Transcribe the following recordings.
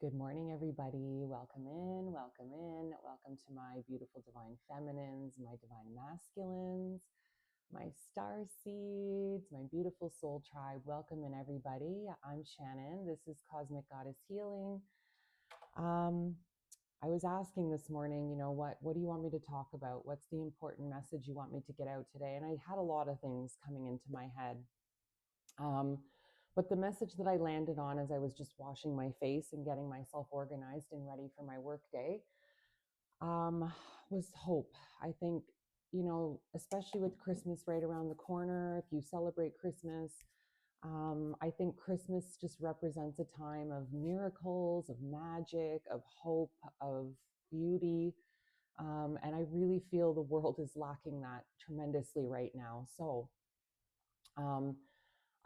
Good morning, everybody. Welcome in, welcome in. Welcome to my beautiful divine feminines, my divine masculines, my star seeds, my beautiful soul tribe. Welcome in, everybody. I'm Shannon. This is Cosmic Goddess Healing. I was asking this morning, what do you want me to talk about? What's the important message you want me to get out today? And I had a lot of things coming into my head. But the message that I landed on as I was just washing my face and getting myself organized and ready for my work day was hope. I think, especially with Christmas right around the corner, if you celebrate Christmas, I think Christmas just represents a time of miracles, of magic, of hope, of beauty. And I really feel the world is lacking that tremendously right now. So,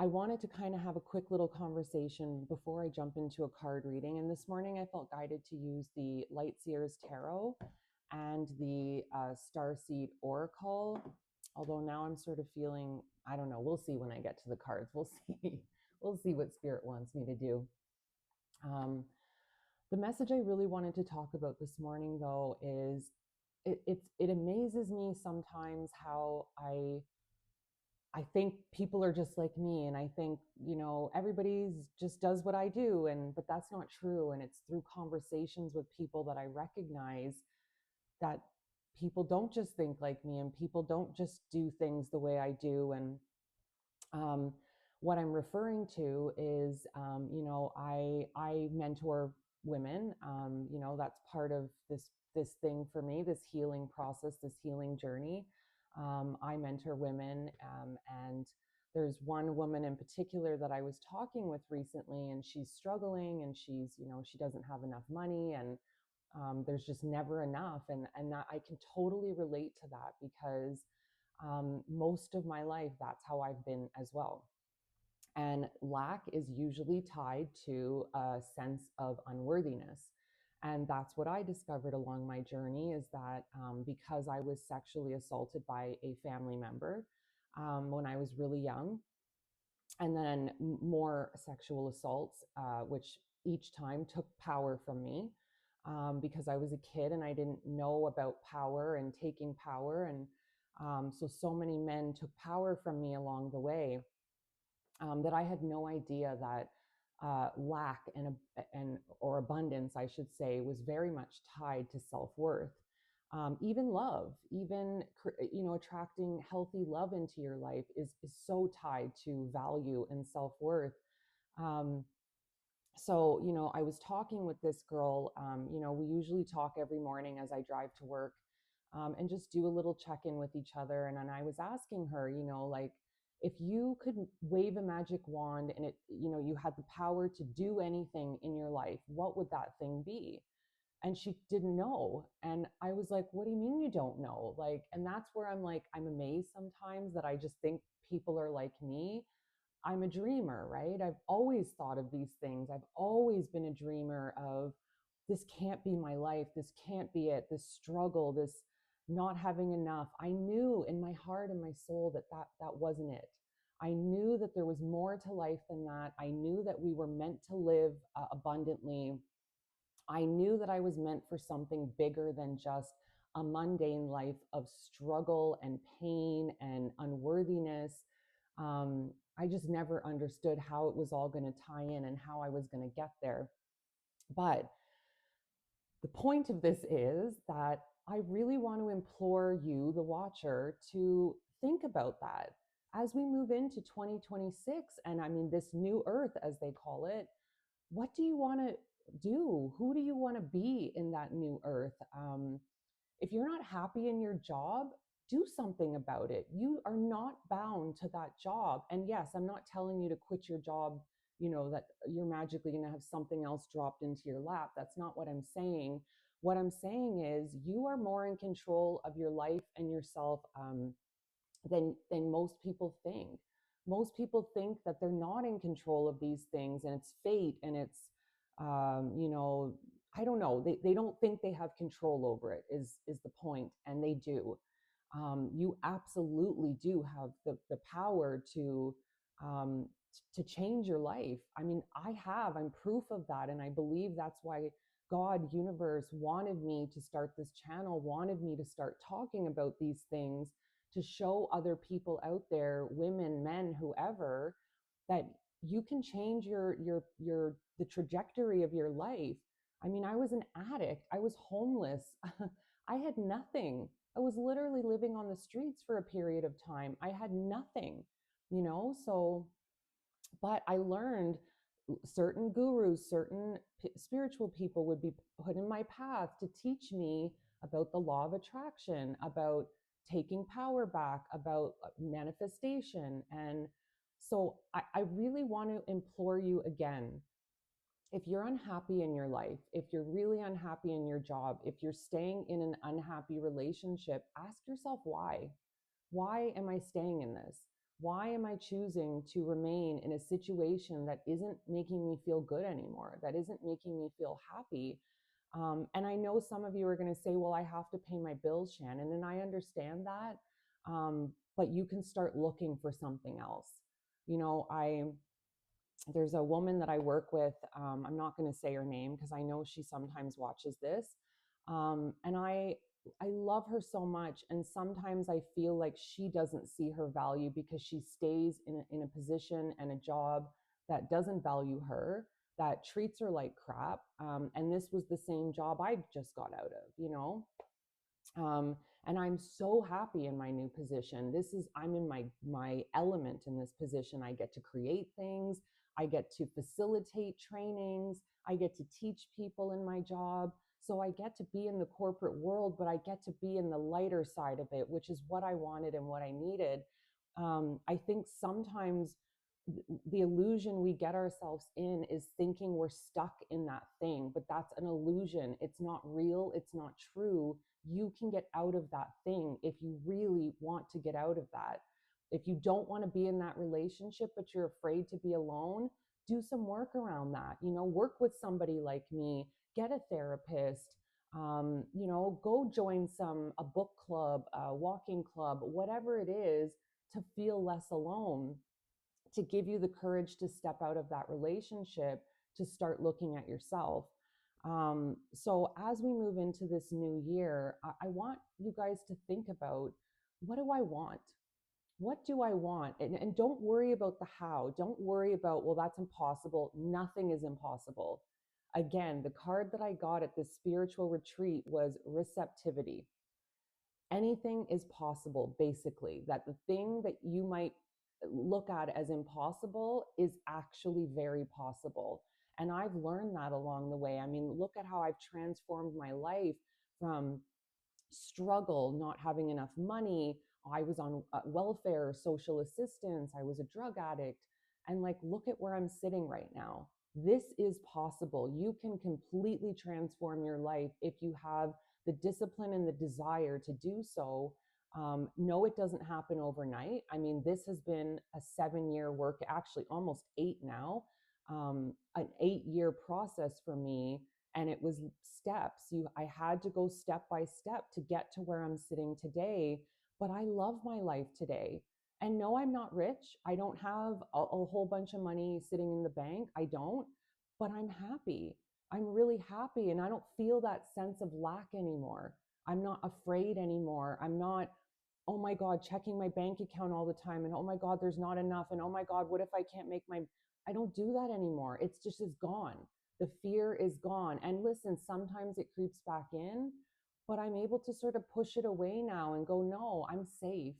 I wanted to kind of have a quick little conversation before I jump into a card reading. And this morning I felt guided to use the Lightseers Tarot and the Starseed Oracle. Although now I'm sort of feeling, I don't know, we'll see when I get to the cards. We'll see. We'll see what Spirit wants me to do. The message I really wanted to talk about this morning, though, is it amazes me sometimes how I think people are just like me, and I think, everybody's just does what I do, but that's not true. And it's through conversations with people that I recognize that people don't just think like me, and people don't just do things the way I do. And what I'm referring to is, I mentor women. That's part of this thing for me, this healing process, this healing journey. I mentor women, and there's one woman in particular that I was talking with recently, and she's struggling, and she doesn't have enough money, and there's just never enough, and that I can totally relate to that because most of my life that's how I've been as well. And lack is usually tied to a sense of unworthiness. And that's what I discovered along my journey, is that because I was sexually assaulted by a family member when I was really young, and then more sexual assaults, which each time took power from me, because I was a kid and I didn't know about power and taking power. And so many men took power from me along the way, that I had no idea that lack and or abundance, I should say, was very much tied to self-worth. Even love, even attracting healthy love into your life is so tied to value and self-worth. So I was talking with this girl. We usually talk every morning as I drive to work, and just do a little check-in with each other. And then I was asking her, like, if you could wave a magic wand and you had the power to do anything in your life, what would that thing be? And she didn't know. And I was like, what do you mean you don't know? Like, and that's where I'm like, I'm amazed sometimes that I just think people are like me. I'm a dreamer, right? I've always thought of these things. I've always been a dreamer of, this can't be my life. This can't be it. This struggle, this not having enough. I knew in my heart and my soul that wasn't it. I knew that there was more to life than that. I knew that we were meant to live abundantly. I knew that I was meant for something bigger than just a mundane life of struggle and pain and unworthiness. I just never understood how it was all going to tie in and how I was going to get there. But the point of this is that I really want to implore you, the watcher, to think about that as we move into 2026. And I mean, this new earth, as they call it, what do you want to do? Who do you want to be in that new earth? If you're not happy in your job, do something about it. You are not bound to that job. And yes, I'm not telling you to quit your job, that you're magically going to have something else dropped into your lap. That's not what I'm saying. What I'm saying is you are more in control of your life and yourself than most people think. Most people think that they're not in control of these things, and it's fate, and it's I don't know. They don't think they have control over it is the point, and they do. You absolutely do have the power to to change your life. I mean, I'm proof of that. And I believe that's why God, universe wanted me to start this channel, wanted me to start talking about these things to show other people out there, women, men, whoever, that you can change the trajectory of your life. I mean, I was an addict. I was homeless. I had nothing. I was literally living on the streets for a period of time. I had nothing, so but I learned certain gurus, certain spiritual people would be put in my path to teach me about the law of attraction, about taking power back, about manifestation. And so I really want to implore you again, if you're unhappy in your life, if you're really unhappy in your job, if you're staying in an unhappy relationship, ask yourself why. Why am I staying in this? Why am I choosing to remain in a situation that isn't making me feel good anymore, that isn't making me feel happy? And I know some of you are going to say, well, I have to pay my bills, Shannon, and I understand that. But you can start looking for something else. There's a woman that I work with. I'm not going to say her name because I know she sometimes watches this. And I love her so much. And sometimes I feel like she doesn't see her value because she stays in a position and a job that doesn't value her, that treats her like crap. And this was the same job I just got out of. um, and I'm so happy in my new position. I'm in my element in this position. I get to create things. I get to facilitate trainings. I get to teach people in my job. So I get to be in the corporate world, but I get to be in the lighter side of it, which is what I wanted and what I needed. I think sometimes the illusion we get ourselves in is thinking we're stuck in that thing, but that's an illusion. It's not real. It's not true. You can get out of that thing if you really want to get out of that. If you don't want to be in that relationship, but you're afraid to be alone, do some work around that. Work with somebody like me, get a therapist, go join a book club, a walking club, whatever it is, to feel less alone, to give you the courage to step out of that relationship, to start looking at yourself. So as we move into this new year, I want you guys to think about, what do I want? What do I want? And don't worry about the how. Don't worry about, well, that's impossible. Nothing is impossible. Again, the card that I got at this spiritual retreat was receptivity. Anything is possible, basically. That the thing that you might look at as impossible is actually very possible. And I've learned that along the way. I mean, look at how I've transformed my life from struggle, not having enough money. I was on welfare, social assistance. I was a drug addict. And like, look at where I'm sitting right now. This is possible. You can completely transform your life if you have the discipline and the desire to do so. No, it doesn't happen overnight. I mean, this has been a 7-year work, actually almost 8 now, an 8-year process for me. And it was steps. I had to go step by step to get to where I'm sitting today. But I love my life today. And no, I'm not rich. I don't have a whole bunch of money sitting in the bank. I don't, but I'm happy. I'm really happy. And I don't feel that sense of lack anymore. I'm not afraid anymore. I'm not, oh my God, checking my bank account all the time. And oh my God, there's not enough. And oh my God, what if I can't make I don't do that anymore. It's just is gone. The fear is gone. And listen, sometimes it creeps back in, but I'm able to sort of push it away now and go, no, I'm safe.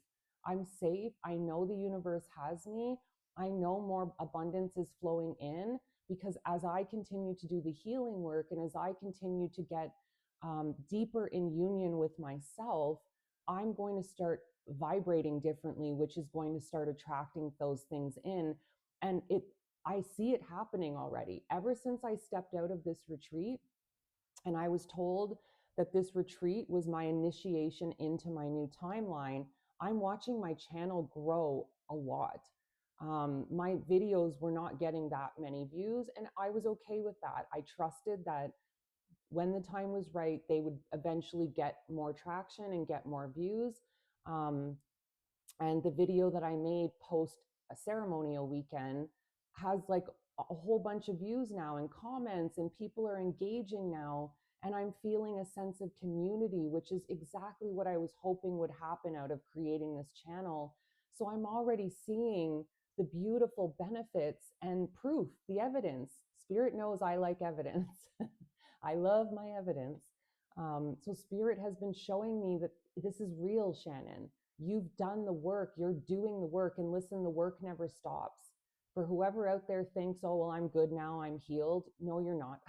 I'm safe. I know the universe has me. I know more abundance is flowing in, because as I continue to do the healing work and as I continue to get deeper in union with myself, I'm going to start vibrating differently, which is going to start attracting those things in. And I see it happening already. Ever since I stepped out of this retreat and I was told that this retreat was my initiation into my new timeline, I'm watching my channel grow a lot. My videos were not getting that many views, and I was okay with that. I trusted that when the time was right, they would eventually get more traction and get more views. Um, and the video that I made post a ceremonial weekend has like a whole bunch of views now and comments, and people are engaging now. And I'm feeling a sense of community, which is exactly what I was hoping would happen out of creating this channel. So I'm already seeing the beautiful benefits and proof, the evidence. Spirit knows I like evidence. I love my evidence. So Spirit has been showing me that this is real, Shannon. You've done the work, you're doing the work, and listen, the work never stops. For whoever out there thinks, oh, well, I'm good now, I'm healed. No, you're not.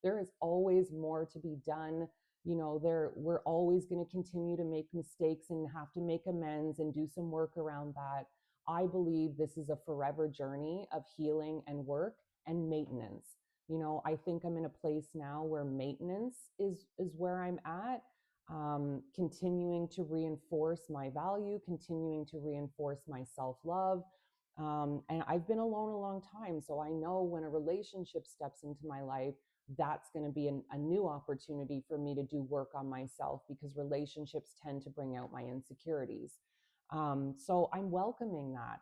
There is always more to be done. You know, we're always going to continue to make mistakes and have to make amends and do some work around that. I believe this is a forever journey of healing and work and maintenance. You know, I think I'm in a place now where maintenance is where I'm at. Continuing to reinforce my value, continuing to reinforce my self-love. And I've been alone a long time, so I know when a relationship steps into my life, that's going to be a new opportunity for me to do work on myself, because relationships tend to bring out my insecurities. So I'm welcoming that.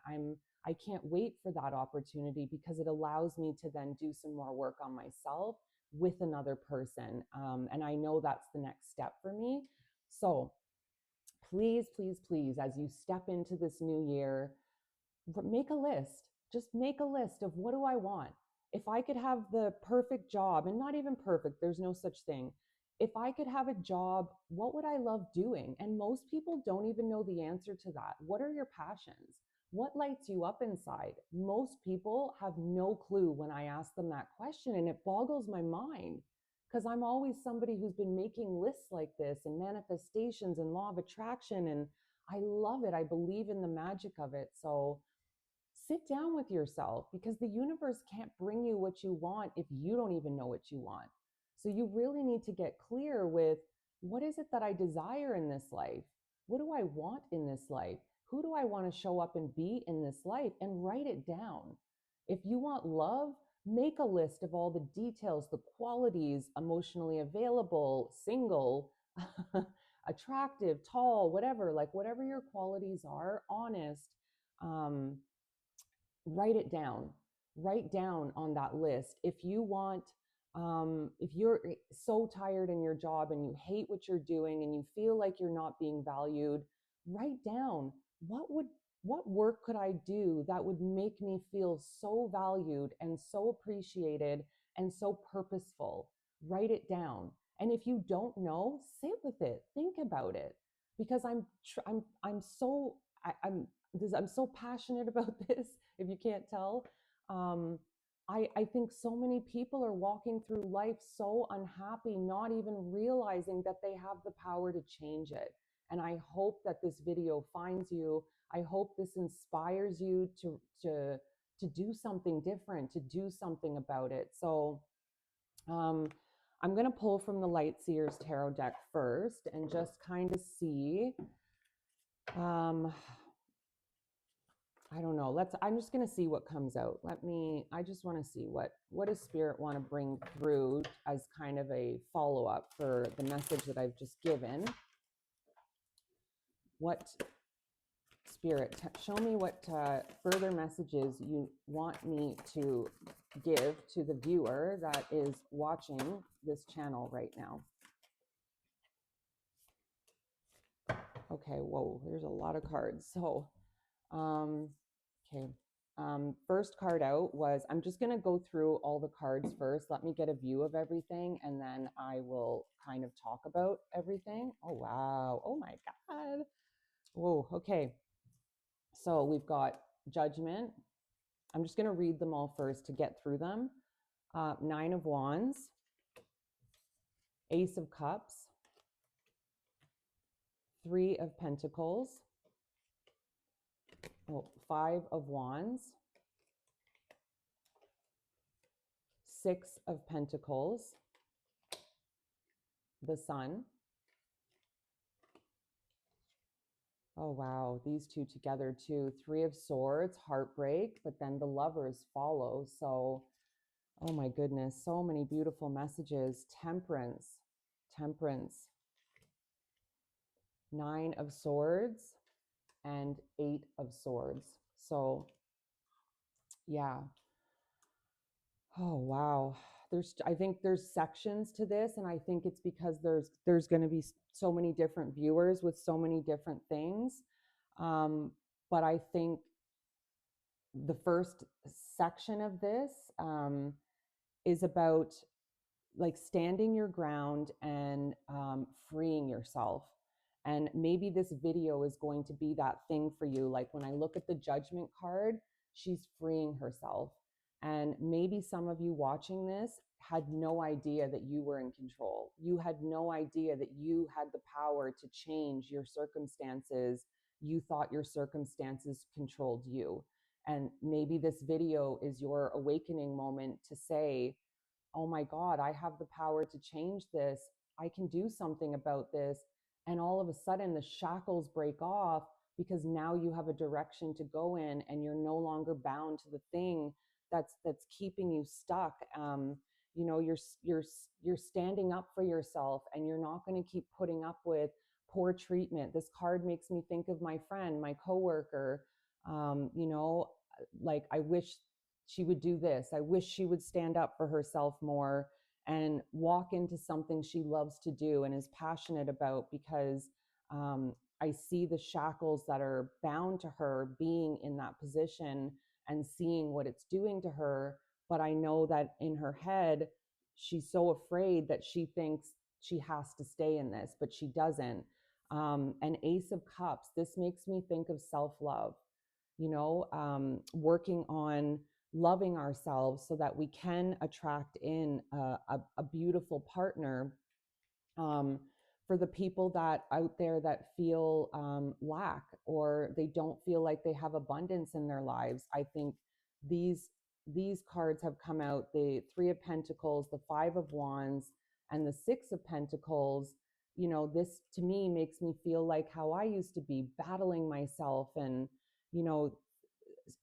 I can't wait for that opportunity, because it allows me to then do some more work on myself with another person. And I know that's the next step for me. So please, please, please, as you step into this new year, make a list. Just make a list of, what do I want? If I could have the perfect job, and not even perfect, there's no such thing. If I could have a job, what would I love doing? And most people don't even know the answer to that. What are your passions? What lights you up inside? Most people have no clue when I ask them that question, and it boggles my mind, because I'm always somebody who's been making lists like this, and manifestations and law of attraction, and I love it. I believe in the magic of it. So sit down with yourself, because the universe can't bring you what you want if you don't even know what you want. So you really need to get clear with, what is it that I desire in this life? What do I want in this life? Who do I want to show up and be in this life? And write it down. If you want love, make a list of all the details, the qualities: emotionally available, single, attractive, tall, whatever, like whatever your qualities are, honest. Um, Write down on that list. If you want, if you're so tired in your job and you hate what you're doing and you feel like you're not being valued, write down, what work could I do that would make me feel so valued and so appreciated and so purposeful? Write it down. And if you don't know, sit with it, think about it, because I'm so I'm so passionate about this, if you can't tell. Um, I think so many people are walking through life so unhappy, not even realizing that they have the power to change it. And I hope that this video finds you. I hope this inspires you to do something different, to do something about it. So I'm going to pull from the Light Seers Tarot deck first and just kind of see. I don't know. I'm just going to see what comes out. I just want to see what does Spirit want to bring through as kind of a follow-up for the message that I've just given. What Spirit, show me what further messages you want me to give to the viewer that is watching this channel right now. Okay, whoa, there's a lot of cards. So, okay. First card out was, I'm just going to go through all the cards first. Let me get a view of everything, and then I will kind of talk about everything. Oh, wow. Oh, my God. Whoa, okay. So we've got Judgment. I'm just going to read them all first to get through them. Nine of Wands, Ace of Cups, Three of Pentacles, Five of Wands, Six of Pentacles, the Sun. Oh, wow. These two together too. Three of Swords, heartbreak, but then the Lovers follow. So, oh my goodness, so many beautiful messages. Temperance, Nine of Swords, and Eight of Swords. So, yeah. Oh, wow. I think there's sections to this, and I think it's because there's going to be so many different viewers with so many different things. Um, but I think the first section of this is about like standing your ground and freeing yourself. And maybe this video is going to be that thing for you. Like when I look at the judgment card, she's freeing herself. And maybe some of you watching this had no idea that you were in control. You had no idea that you had the power to change your circumstances. You thought your circumstances controlled you. And maybe this video is your awakening moment to say, oh my God, I have the power to change this. I can do something about this. And all of a sudden, the shackles break off because now you have a direction to go in, and you're no longer bound to the thing that's keeping you stuck. You know, you're standing up for yourself, and you're not going to keep putting up with poor treatment. This card makes me think of my friend, my coworker. You know, like I wish she would do this. I wish she would stand up for herself more and walk into something she loves to do and is passionate about, because I see the shackles that are bound to her being in that position and seeing what it's doing to her. But I know that in her head, she's so afraid that she thinks she has to stay in this, but she doesn't. And Ace of Cups, this makes me think of self love, working on loving ourselves so that we can attract in a beautiful partner. um, for the people that out there that feel lack, or they don't feel like they have abundance in their lives, I think these these cards have come out: the Three of Pentacles, the Five of Wands, and the Six of Pentacles. This to me makes me feel like how I used to be, battling myself, and you know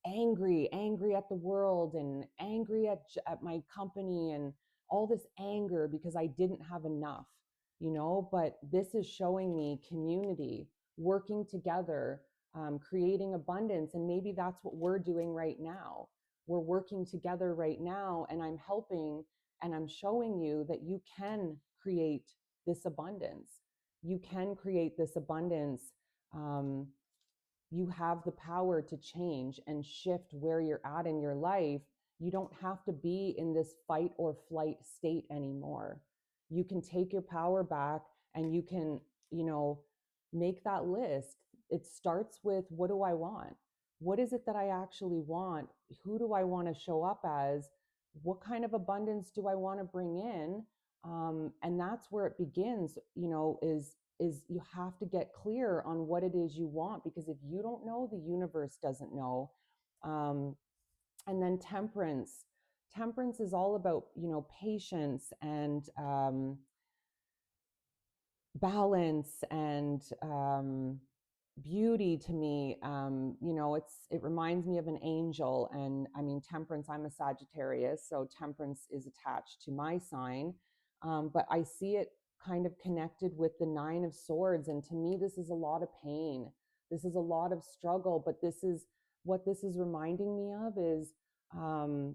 angry at the world, and angry at my company, and all this anger because I didn't have enough. But this is showing me community, working together, creating abundance. And maybe that's what we're doing right now. We're working together right now, and I'm helping, and I'm showing you that you can create this abundance. You can create this abundance. um, you have the power to change and shift where you're at in your life. You don't have to be in this fight or flight state anymore. You can take your power back, and you can, make that list. It starts with, what do I want? What is it that I actually want? Who do I want to show up as? What kind of abundance do I want to bring in? And that's where it begins, is you have to get clear on what it is you want, because if you don't know, the universe doesn't know. um, and then temperance is all about, patience and balance and beauty to me. It reminds me of an angel. And I mean, temperance, I'm a Sagittarius, so temperance is attached to my sign. But I see it kind of connected with the Nine of Swords, and to me, this is a lot of pain. This is a lot of struggle. But this is what this is reminding me of is, um,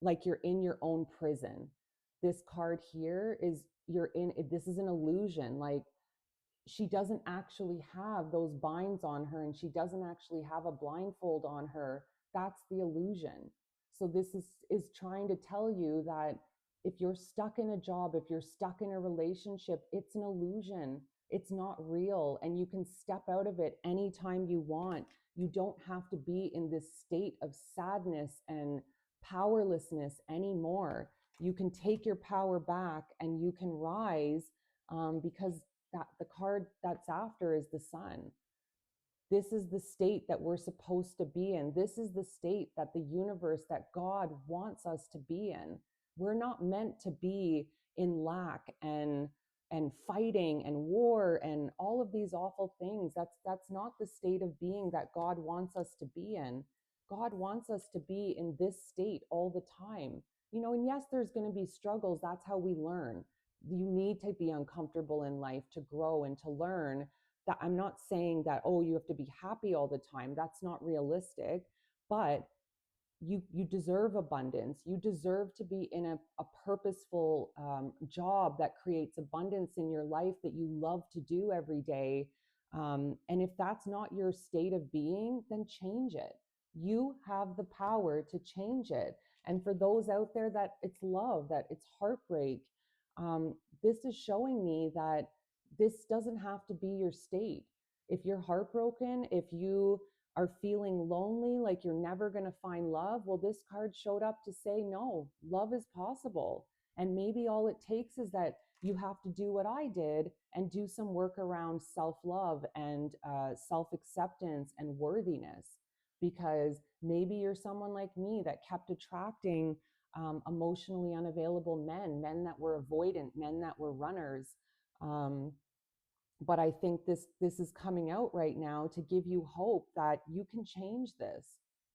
like you're in your own prison. This card here is, you're in, this is an illusion. Like, she doesn't actually have those binds on her, and she doesn't actually have a blindfold on her. That's the illusion. So this is trying to tell you that if you're stuck in a job, if you're stuck in a relationship, it's an illusion. It's not real, and you can step out of it anytime you want. You don't have to be in this state of sadness and powerlessness anymore. You can take your power back, and you can rise, because that the card that's after is the Sun. This is the state that we're supposed to be in. This is the state that the universe, that God wants us to be in. We're not meant to be in lack and fighting and war and all of these awful things. That's not the state of being that God wants us to be in. God wants us to be in this state all the time. And yes, there's going to be struggles. That's how we learn. You need to be uncomfortable in life to grow and to learn. That I'm not saying that, oh, you have to be happy all the time. That's not realistic. But you deserve abundance. You deserve to be in a purposeful job that creates abundance in your life that you love to do every day. And if that's not your state of being, then change it. You have the power to change it. And for those out there that it's love, that it's heartbreak, this is showing me that this doesn't have to be your state. If you're heartbroken, if you are feeling lonely, like you're never going to find love, well, this card showed up to say, no, love is possible. And maybe all it takes is that you have to do what I did and do some work around self-love and self-acceptance and worthiness. Because maybe you're someone like me that kept attracting emotionally unavailable men that were avoidant, men that were runners. Um, but I think this is coming out right now to give you hope that you can change this.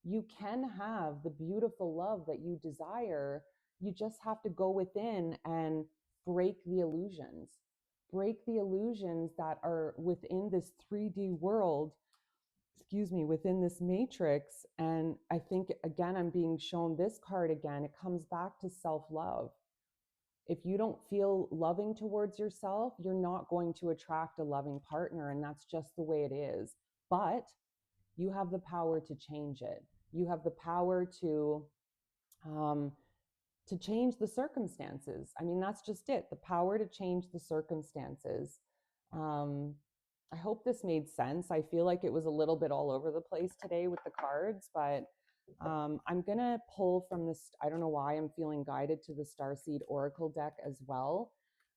You can have the beautiful love that you desire. You just have to go within and break the illusions. Break the illusions that are within this 3D world, excuse me, within this matrix. And I think, again, I'm being shown this card again. It comes back to self-love. If you don't feel loving towards yourself, you're not going to attract a loving partner. And that's just the way it is. But you have the power to change it. You have the power um, to change the circumstances. I mean, that's just it. The power to change the circumstances. Um, I hope this made sense. I feel like it was a little bit all over the place today with the cards, but I'm going to pull from this. I don't know why I'm feeling guided to the Starseed Oracle deck as well.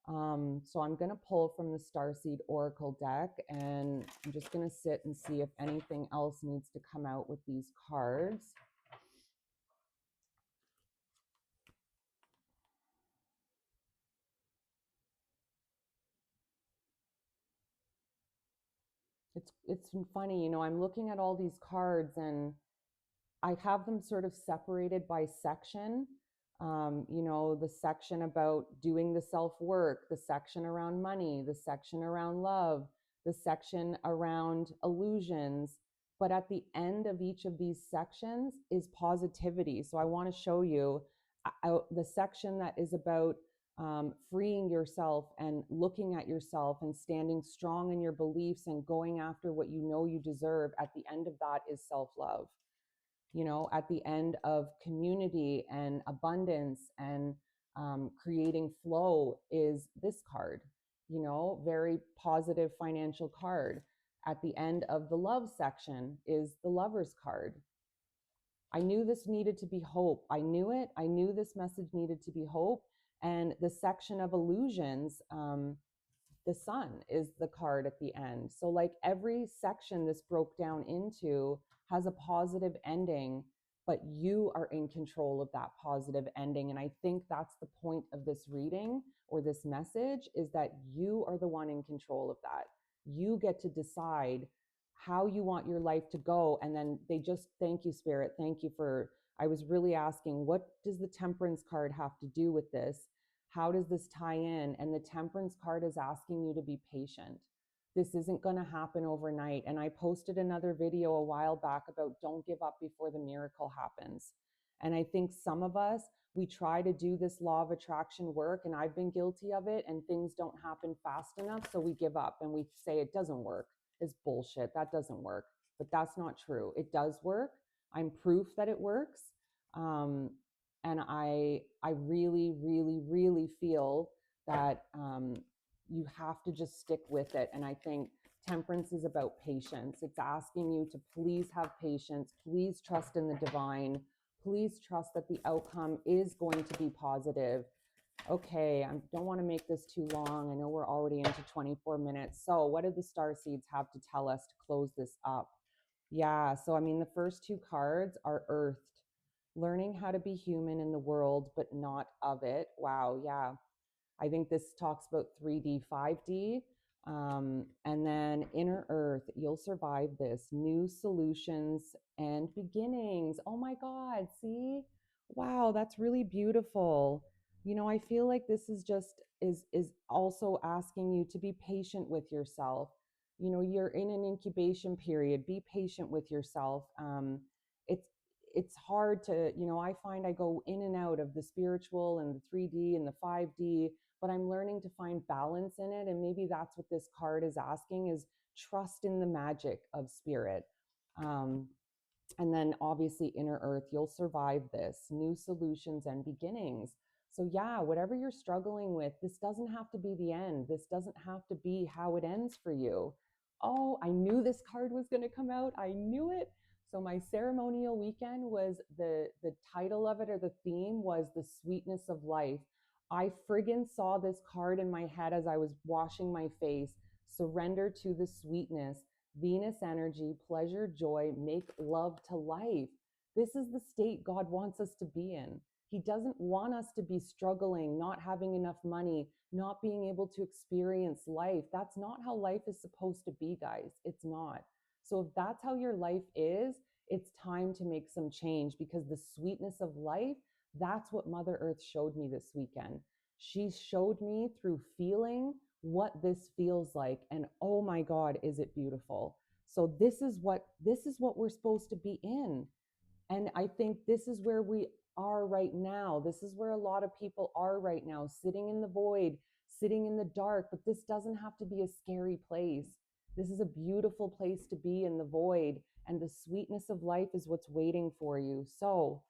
So I'm going to pull from the Starseed Oracle deck, and I'm just going to sit and see if anything else needs to come out with these cards. It's funny, I'm looking at all these cards and I have them sort of separated by section. The section about doing the self work, the section around money, the section around love, the section around illusions. But at the end of each of these sections is positivity. So I want to show you the section that is about freeing yourself and looking at yourself and standing strong in your beliefs and going after what you know you deserve. At the end of that is self-love. At the end of community and abundance and creating flow is this card, very positive financial card. At the end of the love section is the lover's card. I knew this needed to be hope. I knew it. I knew this message needed to be hope. And the section of illusions, the sun is the card at the end. So like every section this broke down into has a positive ending, but you are in control of that positive ending. And I think that's the point of this reading or this message, is that you are the one in control of that. You get to decide how you want your life to go. And then they just, thank you, Spirit. Thank you for, I was really asking, what does the Temperance card have to do with this? How does this tie in? And the Temperance card is asking you to be patient. This isn't going to happen overnight. And I posted another video a while back about don't give up before the miracle happens. And I think some of us, we try to do this law of attraction work, and I've been guilty of it, and things don't happen fast enough. So we give up and we say it doesn't work. It's bullshit. That doesn't work. But that's not true. It does work. I'm proof that it works. And I really, really, really feel that you have to just stick with it. And I think Temperance is about patience. It's asking you to please have patience, please trust in the divine, please trust that the outcome is going to be positive. Okay, I don't want to make this too long. I know we're already into 24 minutes. So what do the star seeds have to tell us to close this up? Yeah, so I mean, the first two cards are earthed, learning how to be human in the world, but not of it. Wow, yeah. I think this talks about 3D, 5D. And then inner earth, you'll survive this. New solutions and beginnings. Oh my God, see? Wow, that's really beautiful. I feel like this is just is also asking you to be patient with yourself. You're in an incubation period. Be patient with yourself. It's it's hard to, I find I go in and out of the spiritual and the 3D and the 5D, but I'm learning to find balance in it. And maybe that's what this card is asking, is trust in the magic of spirit. Um, and then obviously inner earth, you'll survive this, new solutions and beginnings. So yeah, whatever you're struggling with, this doesn't have to be the end. This doesn't have to be how it ends for you. Oh, I knew this card was going to come out. I knew it. So my ceremonial weekend was the title of it, or the theme was the sweetness of life. I friggin' saw this card in my head as I was washing my face. Surrender to the sweetness. Venus energy, pleasure, joy, make love to life. This is the state God wants us to be in. He doesn't want us to be struggling, not having enough money, not being able to experience life. That's not how life is supposed to be, guys. It's not. So if that's how your life is, it's time to make some change, because the sweetness of life, that's what Mother Earth showed me this weekend. She showed me through feeling what this feels like, and oh my God, is it beautiful. So this is what we're supposed to be in. And I think this is where we are right now. This is where a lot of people are right now, sitting in the void, sitting in the dark. But this doesn't have to be a scary place. This is a beautiful place to be, in the void, and the sweetness of life is what's waiting for you. So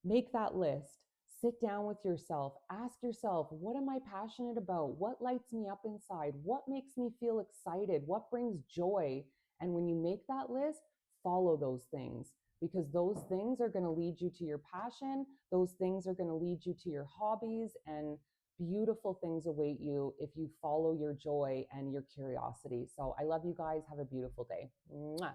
make that list. Sit down with yourself. Ask yourself, what am I passionate about? What lights me up inside? What makes me feel excited? What brings joy? And when you make that list, follow those things, because those things are going to lead you to your passion. Those things are going to lead you to your hobbies, and beautiful things await you if you follow your joy and your curiosity. So I love you guys. Have a beautiful day. Mwah.